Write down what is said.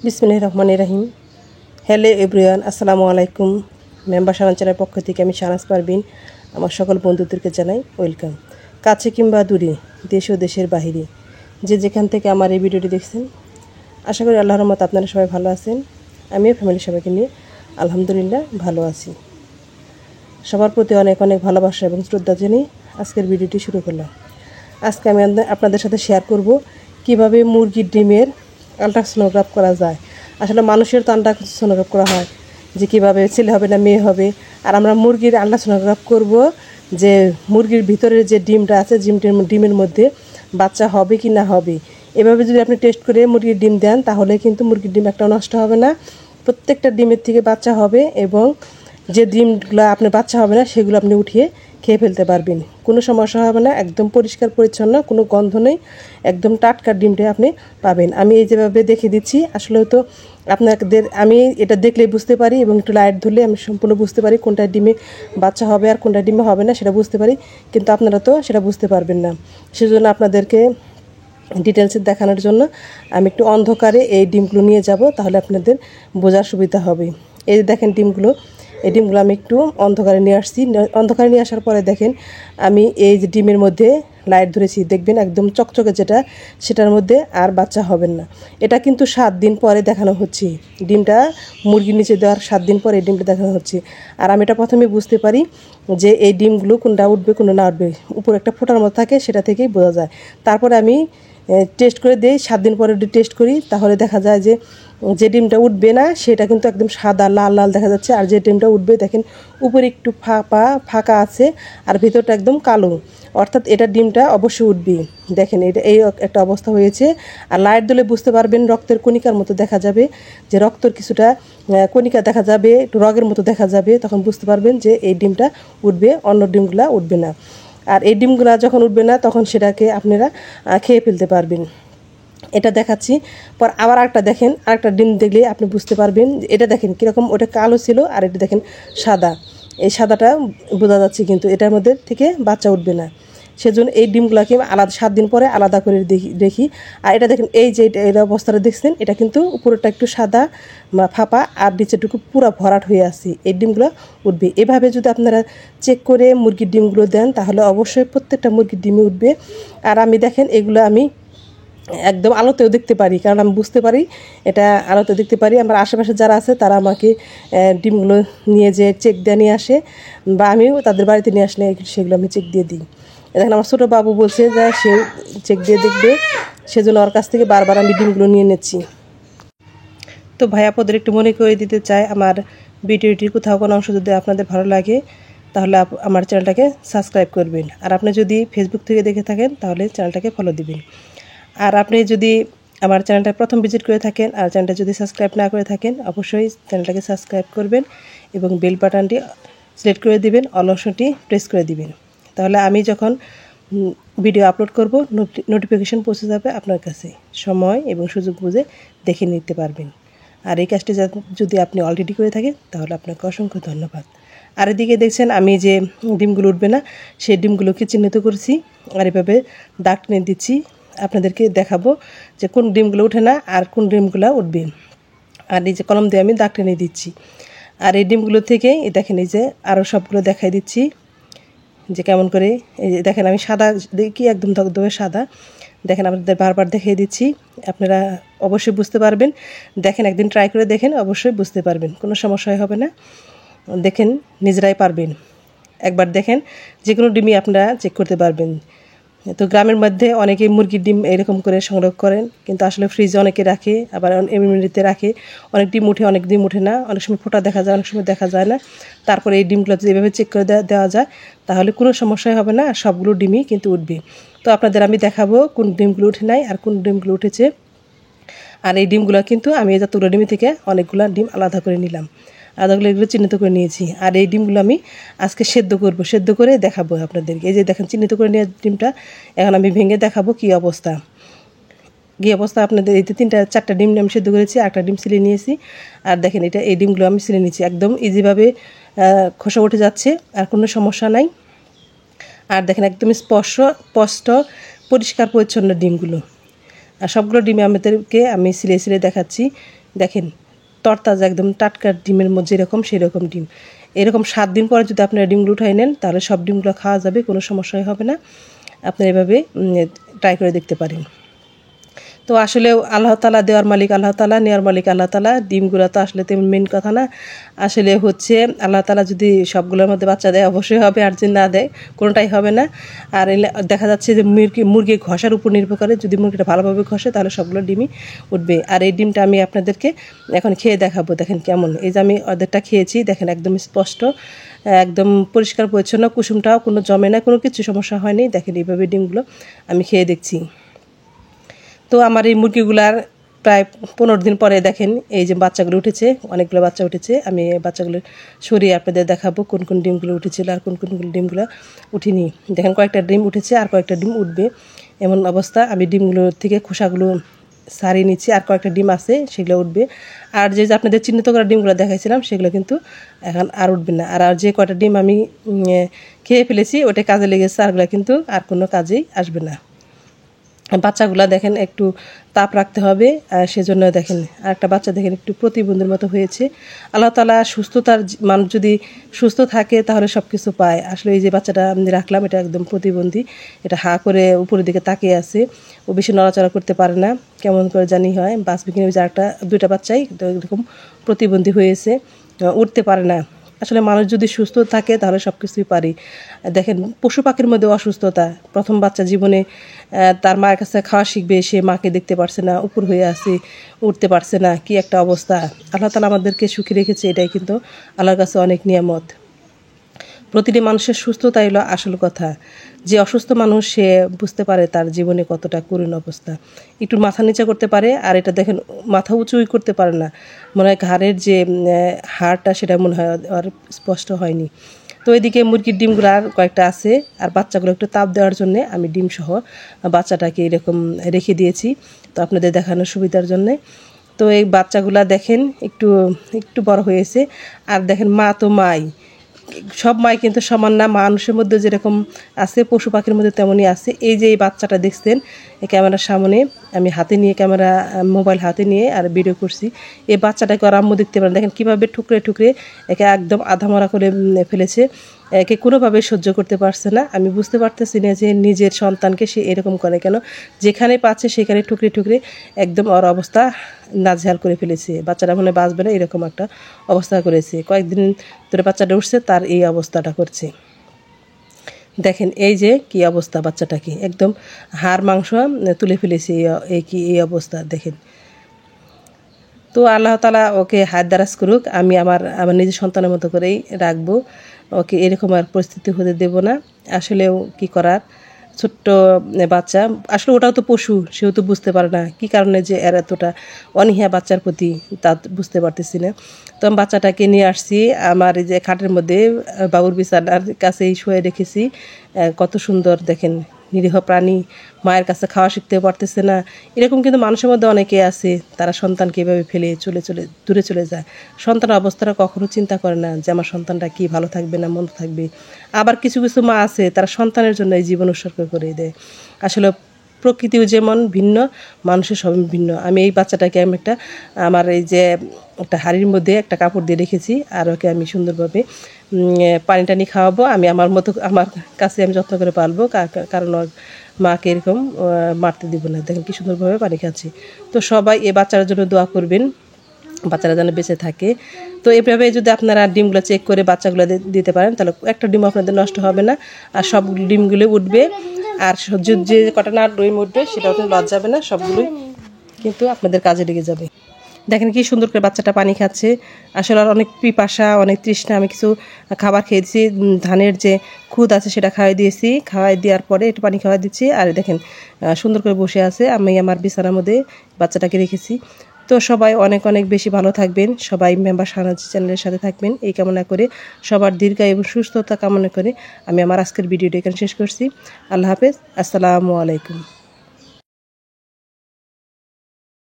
বিসমিল্লাহির রহমানির রহিম। Hello everyone, আসসালামু আলাইকুম। মেম্বার চ্যানেলের পক্ষ থেকে আমি শাহনাজ পারভিন আমার সকল বন্ধুদেরকে জানাই ওয়েলকাম। কাছে কিংবা দূরে, দেশ ও দেশের বাহিরে যে যেখান থেকে আমার এই ভিডিওটি দেখছেন, আশা করি আল্লাহর রহমতে আপনারা সবাই ভালো আছেন। আমিও ফ্যামিলির সবাইকে নিয়ে আলহামদুলিল্লাহ ভালো আছি। সবার প্রতি অনেক অনেক ভালোবাসা এবং শ্রদ্ধা জানিয়ে আজকের ভিডিওটি শুরু করলাম। আজকে আমি আপনাদের সাথে শেয়ার করব কিভাবে মুরগির ডিমের আল্ট্রাসোনোগ্রাফ করা যায়। আসলে মানুষের তো আল্ট্রাসোনোগ্রাফ করা হয় যে কীভাবে ছেলে হবে না মেয়ে হবে, আর আমরা মুরগির আল্ট্রাসোনোগ্রাফ করব যে মুরগির ভিতরের যে ডিমটা আছে ডিমের মধ্যে বাচ্চা হবে কি না হবে। এভাবে যদি আপনি টেস্ট করে মুরগির ডিম দেন তাহলে কিন্তু মুরগির ডিম একটাও নষ্ট হবে না, প্রত্যেকটা ডিমের থেকে বাচ্চা হবে এবং যে ডিমগুলো আপনার বাচ্চা হবে না সেগুলো আপনি উঠিয়ে খেয়ে ফেলতে পারবেন, কোনো সমস্যা হবে না। একদম পরিষ্কার পরিচ্ছন্ন, কোনো গন্ধ নেই, একদম টাটকা ডিমটা আপনি পাবেন। আমি এই যেভাবে দেখে দিচ্ছি, আসলে তো আপনাদের আমি এটা দেখলেই বুঝতে পারি এবং একটু লাইট ধরলে আমি সম্পূর্ণ বুঝতে পারি কোনটা ডিমে বাচ্চা হবে আর কোনটা ডিমে হবে না, সেটা বুঝতে পারি। কিন্তু আপনারা তো সেটা বুঝতে পারবেন না, সেজন্য আপনাদেরকে ডিটেলসে দেখানোর জন্য আমি একটু অন্ধকারে এই ডিমগুলো নিয়ে যাব, তাহলে আপনাদের বোঝার সুবিধা হবে। এই দেখেন ডিমগুলো, এই ডিমগুলো আমি একটু অন্ধকারে নিয়ে আসছি। অন্ধকারে নিয়ে আসার পরে দেখেন আমি এই যে ডিমের মধ্যে লাইট ধরেছি, দেখবেন একদম চকচকে যেটা, সেটার মধ্যে আর বাচ্চা হবেন না। এটা কিন্তু 7 দিন পরে দেখানো হচ্ছে, ডিমটা মুরগির নিচে দেওয়ার 7 দিন পরে এই ডিমটা দেখানো হচ্ছে। আর আমি এটা প্রথমে বুঝতে পারি যে এই ডিমগুলো কোনটা উঠবে কোনটা না উঠবে, উপর একটা ফোঁটার মতো থাকে, সেটা থেকেই বোঝা যায়। তারপরে আমি টেস্ট করে দিই, 7 দিন পরে টেস্ট করি, তাহলে দেখা যায় যে যে ডিমটা উঠবে না সেটা কিন্তু একদম সাদা লাল লাল দেখা যাচ্ছে, আর যে ডিমটা উঠবে দেখেন উপরে একটু ফাঁকা আছে আর ভিতরটা একদম কালো, অর্থাৎ এটা ডিমটা অবশ্যই উঠবে। দেখেন এটা এই একটা অবস্থা হয়েছে। আর লাইট দিলে বুঝতে পারবেন রক্তের কণিকার মতো দেখা যাবে, যে রক্তর কিছুটা কণিকা দেখা যাবে, একটু রগের মতো দেখা যাবে, তখন বুঝতে পারবেন যে এই ডিমটা উঠবে, অন্য ডিমগুলা উঠবে না। আর এই ডিমগুলা যখন উঠবে না তখন সেটাকে আপনারা খেয়ে ফেলতে পারবেন। এটা দেখাচ্ছি পর আবার একটা দেখেন, আরেকটা ডিম দেখলে আপনি বুঝতে পারবেন। এটা দেখেন কীরকম, ওটা কালো ছিল আর এটা দেখেন সাদা, এই সাদাটা বোঝা যাচ্ছে কিন্তু এটার মধ্যে থেকে বাচ্চা উঠবে না। সেজন্য এই ডিমগুলোকে আলাদা 7 দিন পরে আলাদা করে দেখি। আর এটা দেখেন এই যে এর অবস্থাটা দেখছেন, এটা কিন্তু উপরেরটা একটু সাদা ফাঁপা আর নিচেটুকু পুরো ভরাট হয়ে আছে, এই ডিমগুলো উঠবে। এভাবে যদি আপনারা চেক করে মুরগির ডিমগুলো দেন তাহলে অবশ্যই প্রত্যেকটা মুরগির ডিমে উঠবে। আর আমি দেখেন এগুলো আমি একদম আলোতেও দেখতে পারি, কারণ আমি বুঝতে পারি এটা আলোতে দেখতে পারি। আমার আশেপাশে যারা আছে তারা আমাকে ডিমগুলো নিয়ে যে চেক দিয়ে নিয়ে আসে, বা আমিও তাদের বাড়িতে নিয়ে আসলে সেগুলো আমি চেক দিয়ে দিই। দেখেন আমার ছোটো বাবু বলছে যে সে চেক দিয়ে দেখবে, সেজন্য ওর কাছ থেকে বারবার আমি ডিমগুলো নিয়ে নিচ্ছি। তো ভাই আপনাদের একটু মনে করে দিতে চাই, আমার ভিডিওটির কোথাও কোনো অংশ যদি আপনাদের ভালো লাগে তাহলে আমার চ্যানেলটাকে সাবস্ক্রাইব করবেন। আর আপনি যদি ফেসবুক থেকে দেখে থাকেন তাহলে চ্যানেলটাকে ফলো দিবেন। আর আপনি যদি আমার চ্যানেলটা প্রথম ভিজিট করে থাকেন আর চ্যানেলটা যদি সাবস্ক্রাইব না করে থাকেন, অবশ্যই চ্যানেলটাকে সাবস্ক্রাইব করবেন এবং বেল বাটনটি সিলেক্ট করে দিবেন, অল অপশনটি প্রেস করে দিবেন। তাহলে আমি যখন ভিডিও আপলোড করব নোটিফিকেশন পৌঁছে যাবে আপনার কাছে, সময় এবং সুযোগ বুঝে দেখে নিতে পারবেন। আর এই কাজটি যদি আপনি অলরেডি করে থাকেন তাহলে আপনাকে অসংখ্য ধন্যবাদ। আর এদিকে দেখছেন আমি যে ডিমগুলো উঠবে না সেই ডিমগুলোকে চিহ্নিত করছি, আর এভাবে দাগ টেনে দিচ্ছি। আপনাদেরকে দেখাবো যে কোন ডিমগুলো উঠে না আর কোন ডিমগুলো উঠবে। আর এই যে কলম দিয়ে আমি দাগ টেনে দিচ্ছি। আর এই ডিমগুলো থেকে দেখেন এই যে আরও সবগুলো দেখাই দিচ্ছি যে কেমন করে। এই যে দেখেন আমি সাদা দেখি, একদম ধবধবে সাদা। দেখেন আপনাদের বারবার দেখিয়ে দিচ্ছি, আপনারা অবশ্যই বুঝতে পারবেন। দেখেন একদিন ট্রাই করে দেখেন, অবশ্যই বুঝতে পারবেন, কোনো সমস্যাই হবে না। দেখেন নিজেরাই পারবেন, একবার দেখেন যে কোনো ডিমই আপনারা চেক করতে পারবেন। তো গ্রামের মধ্যে অনেকে মুরগির ডিম এরকম করে সংগ্রহ করেন, কিন্তু আসলে ফ্রিজে অনেকে রাখে, আবার এমনিতে রাখে। অনেক ডিম উঠে, অনেক ডিম উঠে না, অনেক সময় ফোঁটা দেখা যায়, অনেক সময় দেখা যায় না। তারপরে এই ডিমগুলো যদি এভাবে চেক করে দেওয়া যায় তাহলে কোনো সমস্যাই হবে না, আর সবগুলো ডিমই কিন্তু উঠবে। তো আপনাদের আমি দেখাবো কোন ডিমগুলো উঠে নাই আর কোন ডিমগুলো উঠেছে। আর এই ডিমগুলো কিন্তু আমি এই যতগুলো ডিম থেকে অনেকগুলো ডিম আলাদা করে নিলাম, আলাদাগুলো এগুলো চিহ্নিত করে নিয়েছি। আর এই ডিমগুলো আমি আজকে সেদ্ধ করব, সেদ্ধ করে দেখাবো আপনাদেরকে। এই যে দেখেন চিহ্নিত করে নিয়ে ডিমটা এখন আমি ভেঙে দেখাবো কী অবস্থা। আপনাদের এই 4টা ডিম আমি সেদ্ধ করেছি, একটা ডিম সিলে নিয়েছি। আর দেখেন এটা এই ডিমগুলো আমি সিলে নিয়েছি, একদম ইজিভাবে খোসা উঠে যাচ্ছে, আর কোনো সমস্যা নাই। আর দেখেন একদম স্পষ্ট পরিষ্কার পরিচ্ছন্ন ডিমগুলো। আর সবগুলো ডিমে আমাদেরকে আমি সিলে দেখাচ্ছি দেখেন তরতাজা একদম টাটকা ডিমের মধ্যে যেরকম সেরকম ডিম। এরকম 7 দিন পরে যদি আপনারা ডিমগুলো উঠাই নেন তাহলে সব ডিমগুলো খাওয়া যাবে, কোনো সমস্যাই হবে না। আপনারা এভাবে ট্রাই করে দেখতে পারেন। তো আসলে আল্লাহ তাআলা দেওয়ার মালিক আল্লাহ তাআলা, নেওয়ার মালিক আল্লাহ তাআলা। ডিমগুলো তো আসলে তেমন মেন কথা না, আসলে হচ্ছে আল্লাহ তাআলা যদি সবগুলোর মধ্যে বাচ্চা দেয় অবশ্যই হবে, আর যদি না দেয় কোনোটাই হবে না। আর দেখা যাচ্ছে যে মুরগি ঘষার উপর নির্ভর করে, যদি মুরগিটা ভালোভাবে ঘষে তাহলে সবগুলো ডিমই উঠবে। আর এই ডিমটা আমি আপনাদেরকে এখন খেয়ে দেখাবো, দেখেন কেমন। এই যে আমি ওদেরটা খেয়েছি, দেখেন একদম স্পষ্ট, একদম পরিষ্কার পরিচ্ছন্ন, কুসুমটাও কোনো জমে না, কোনো কিছু সমস্যা হয়নি। দেখেন এইভাবে ডিমগুলো আমি খেয়ে দেখছি। তো আমার এই মুরগিগুলার প্রায় 15 দিন পরে দেখেন এই যে বাচ্চাগুলো উঠেছে, অনেকগুলো বাচ্চা উঠেছে। আমি এই বাচ্চাগুলো সরিয়ে আপনাদের দেখাবো কোন কোন ডিমগুলো উঠেছিল আর কোন কোন ডিমগুলো উঠিনি। দেখেন কয়েকটা ডিম উঠেছে আর কয়েকটা ডিম উঠবে, এমন অবস্থা। আমি ডিমগুলোর থেকে খোসাগুলো সারিয়ে নিচ্ছি, আর কয়েকটা ডিম আছে সেগুলো উঠবে। আর যে আপনাদের চিহ্নিত করা ডিমগুলো দেখাইছিলাম সেগুলো কিন্তু এখন আর উঠবে না। আর যে কয়টা ডিম আমি খেয়ে ফেলেছি ওটা কাজে লেগেছে, আরগুলো কিন্তু আর কোনো কাজেই আসবে না। বাচ্চাগুলা দেখেন একটু তাপ রাখতে হবে, সেজন্য দেখেন আরেকটা বাচ্চা দেখেন একটু প্রতিবন্ধীর মতো হয়েছে। আল্লাহ তাআলা সুস্থতার মানুষ যদি সুস্থ থাকে তাহলে সব কিছু পায়। আসলে এই যে বাচ্চাটা আমি রাখলাম এটা একদম প্রতিবন্ধী, এটা হা করে উপরের দিকে তাকিয়ে আছে, ও বেশি নড়াচড়া করতে পারে না, কেমন করে জানি হয় বাঁচবে কিনা। ওই যে আরেকটা 2টা বাচ্চাই এরকম প্রতিবন্ধী হয়েছে, উঠতে পারে না। আসলে মানুষ যদি সুস্থ থাকে তাহলে সব কিছুই পারি। দেখেন পশু পাখির মধ্যে অসুস্থতা, প্রথম বাচ্চা জীবনে তার মায়ের কাছে খাওয়া শিখবে, সে মাকে দেখতে পারছে না, উপর হয়ে আছে, উঠতে পারছে না, কি একটা অবস্থা। আল্লাহ তাআলা আমাদেরকে সুখী রেখেছে, এটাই কিন্তু আল্লাহর কাছে অনেক নিয়ামত। প্রতিটি মানুষের সুস্থতা হলো আসল কথা। যে অসুস্থ মানুষ সে বুঝতে পারে তার জীবনে কতটা করুণ অবস্থা। একটু মাথা নিচে করতে পারে, আর এটা দেখেন মাথা উঁচুই করতে পারে না, মনে হয় ঘাড়ের যে হাড়টা সেটা মনে হয় আর স্পষ্ট হয়নি। তো এদিকে মুরগির ডিমগুলো আর কয়েকটা আছে, আর বাচ্চাগুলো একটু তাপ দেওয়ার জন্য আমি ডিম সহ বাচ্চাটাকে এরকম রেখে দিয়েছি, তো আপনাদের দেখানোর সুবিধার জন্যে। তো এই বাচ্চাগুলা দেখেন একটু একটু বড় হয়েছে। আর দেখেন মা তো মাই, সব মাই কিন্তু সমান না, মানুষের মধ্যে যেরকম আছে পশু পাখির মধ্যে তেমনই আছে। এই যে এই বাচ্চাটা দেখছেন এই ক্যামেরার সামনে, আমি হাতে নিয়ে মোবাইল হাতে নিয়ে আর ভিডিও করছি। এই বাচ্চাটাকে আর আম্মু দেখতে পারেন, দেখেন কীভাবে ঠুকরে ঠুকরে একে একদম আধামরা করে ফেলেছে, একে কোনোভাবে সহ্য করতে পারছে না। আমি বুঝতে পারতেছি না যে নিজের সন্তানকে সে এরকম করে কেন, যেখানে পাচ্ছে সেখানে ঠুকরে ঠুকরে একদম ওর অবস্থা নাজেহাল করে ফেলেছে। বাচ্চাটা মনে বাঁচবে না এরকম একটা অবস্থা করেছে। কয়েকদিন ধরে বাচ্চাটা উঠছে তার এই অবস্থাটা করছে। দেখেন এই যে কি অবস্থা, বাচ্চাটাকে একদম হাড় মাংস তুলে ফেলেছে, এই অবস্থা দেখেন। তো আল্লাহ তাআলা ওকে হাত দারাজ করুক, আমি আমার নিজের সন্তানের মতো করেই রাখবো ওকে, এরকম আর পরিস্থিতি হতে দেব না। আসলেও কি করার, ছোট্ট বাচ্চা, আসলে ওটাও তো পশু, সেও তো বুঝতে পারে না কী কারণে যে এর এতটা অনীহা বাচ্চার প্রতি, তা বুঝতে পারতেছি না। তো আমি বাচ্চাটাকে নিয়ে আসছি আমার এই যে খাটের মধ্যে বাবুর বিছানার কাছেই শুয়ে রেখেছি। কত সুন্দর দেখেন, নিরীহ প্রাণী মায়ের কাছে খাওয়া শিখতে পারতেছে না। এরকম কিন্তু মানুষের মধ্যে অনেকে আছে, তারা সন্তানকে এভাবে ফেলে দূরে চলে যায়। সন্তানের অবস্থাটা কখনো চিন্তা করে না যে আমার সন্তানটা কি ভালো থাকবে না মন্দ থাকবে। আবার কিছু কিছু মা আছে তারা সন্তানের জন্য এই জীবন উৎসর্গ করে দেয়। আসলে প্রকৃতিও যেমন ভিন্ন, মানুষের সব ভিন্ন। আমি এই বাচ্চাটাকে আমি আমার এই যে একটা হাঁড়ির মধ্যে একটা কাপড় দিয়ে রেখেছি, আর ওকে আমি সুন্দরভাবে পানি টানি খাওয়াবো। আমি আমার মতো আমার কাছে আমি যত্ন করে পালবো, কারণ মাকে এরকম মারতে দিব না। দেখেন কি সুন্দরভাবে পানি খাচ্ছি। তো সবাই এই বাচ্চার জন্য দোয়া করবেন, বাচ্চারা যেন বেঁচে থাকে। তো এভাবে যদি আপনারা ডিমগুলো চেক করে বাচ্চাগুলো দিতে পারেন তাহলে একটা ডিম আপনাদের নষ্ট হবে না, আর সব ডিমগুলো উঠবে। আর যে কটা না ডিম উঠবে সেটাও কিন্তু লস যাবে না, সবগুলোই কিন্তু আপনাদের কাজে লেগে যাবে। দেখেন কি সুন্দর করে বাচ্চাটা পানি খাচ্ছে। আসলে আর অনেক পিপাসা, অনেক তৃষ্ণা। আমি কিছু খাবার খেয়ে দিয়েছি, ধানের যে খুদ আছে সেটা খাওয়াই দিয়েছি, খাওয়াই দেওয়ার পরে একটু পানি খাওয়াই দিচ্ছি। আর দেখেন সুন্দর করে বসে আছে, আমি আমার বিছানার মধ্যে বাচ্চাটাকে রেখেছি। তো সবাই অনেক অনেক বেশি ভালো থাকবেন, সবাই মেম্বার শাহনাজ চ্যানেলের সাথে থাকবেন এই কামনা করে, সবার দীর্ঘায়ু এবং সুস্থতা কামনা করে আমি আমার আজকের ভিডিওটা এখানে শেষ করছি। আল্লাহ হাফেজ, আসসালামু আলাইকুম।